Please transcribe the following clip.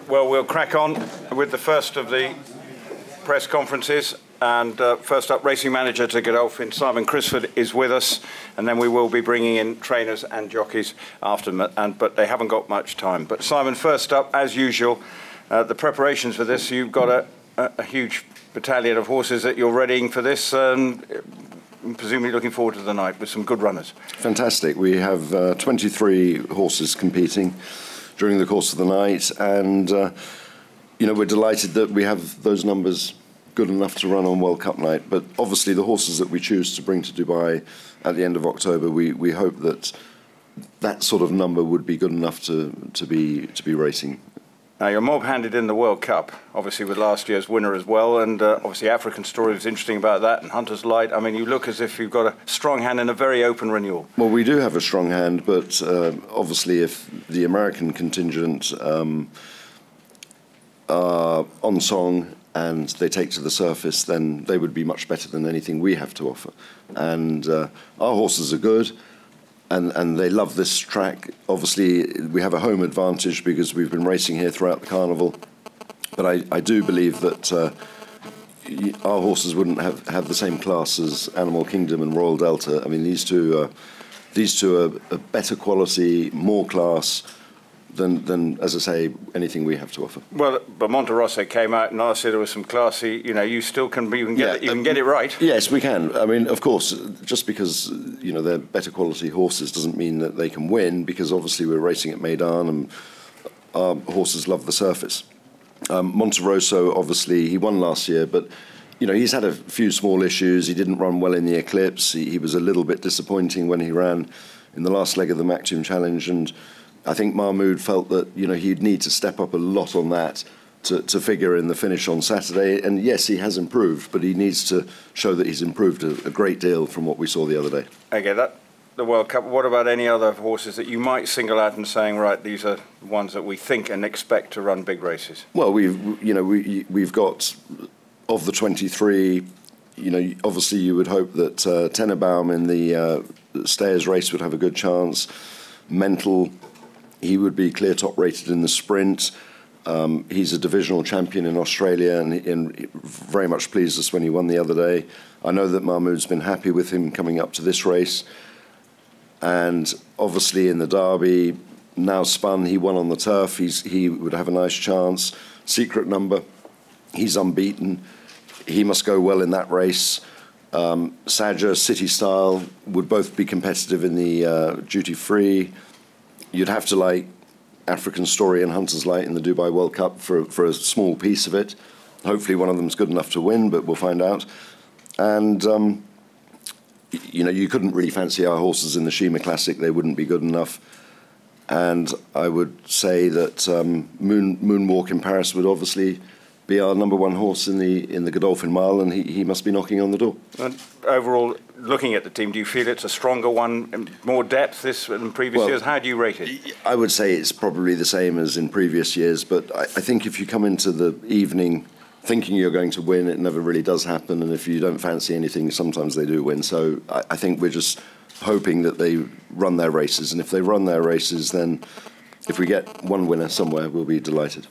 Well, we'll crack on with the first of the press conferences. And first up, racing manager to Goldolphin, Simon Crisford, is with us. And then we will be bringing in trainers and jockeys after them, but they haven't got much time. But Simon, first up, as usual, the preparations for this, you've got a huge battalion of horses that you're readying for this, and presumably looking forward to the night with some good runners. Fantastic. We have 23 horses competing during the course of the night, and we're delighted that we have those numbers good enough to run on World Cup night. But obviously the horses that we choose to bring to Dubai at the end of October, we hope that sort of number would be good enough to be racing. Now, you're mob-handed in the World Cup, obviously with last year's winner as well, and obviously African Story was interesting about that, and Hunter's Light. I mean, you look as if you've got a strong hand in a very open renewal. Well, we do have a strong hand, but obviously if the American contingent are on song and they take to the surface, then they would be much better than anything we have to offer. And our horses are good. And they love this track. Obviously, we have a home advantage because we've been racing here throughout the carnival. But I do believe that our horses wouldn't have the same class as Animal Kingdom and Royal Delta. I mean, these two are a better quality, more class than, as I say, anything we have to offer. Well, but Monterosso came out and I said there was some classy. You still can get it right. Yes, we can. I mean, of course, just because they're better quality horses doesn't mean that they can win. Because obviously we're racing at Meydan and our horses love the surface. Monterosso, obviously, he won last year, but he's had a few small issues. He didn't run well in the Eclipse. He was a little bit disappointing when he ran in the last leg of the Maktoum Challenge, and I think Mahmoud felt that he'd need to step up a lot on that to figure in the finish on Saturday. And yes, he has improved, but he needs to show that he's improved a great deal from what we saw the other day. Okay, the World Cup. What about any other horses that you might single out and saying, right, these are ones that we think and expect to run big races? Well, we've got, of the 23, obviously you would hope that Tenenbaum in the Stayers race would have a good chance. Mental, he would be clear top rated in the sprint. He's a divisional champion in Australia and very much pleased us when he won the other day. I know that Mahmoud's been happy with him coming up to this race. And obviously in the Derby, now spun, he won on the turf. He would have a nice chance. Secret Number, he's unbeaten. He must go well in that race. Saja, City Style would both be competitive in the duty free. You'd have to like African Story and Hunter's Light in the Dubai World Cup for a small piece of it. Hopefully one of them's good enough to win, but we'll find out. And, you couldn't really fancy our horses in the Shima Classic. They wouldn't be good enough. And I would say that Moonwalk in Paris would obviously be our #1 horse in the Goldolphin Mile, and he must be knocking on the door. And overall, looking at the team, do you feel it's a stronger one, more depth than previous years? How do you rate it? I would say it's probably the same as in previous years, but I think if you come into the evening thinking you're going to win, it never really does happen, and if you don't fancy anything, sometimes they do win. So I think we're just hoping that they run their races, and if they run their races, then if we get one winner somewhere, we'll be delighted.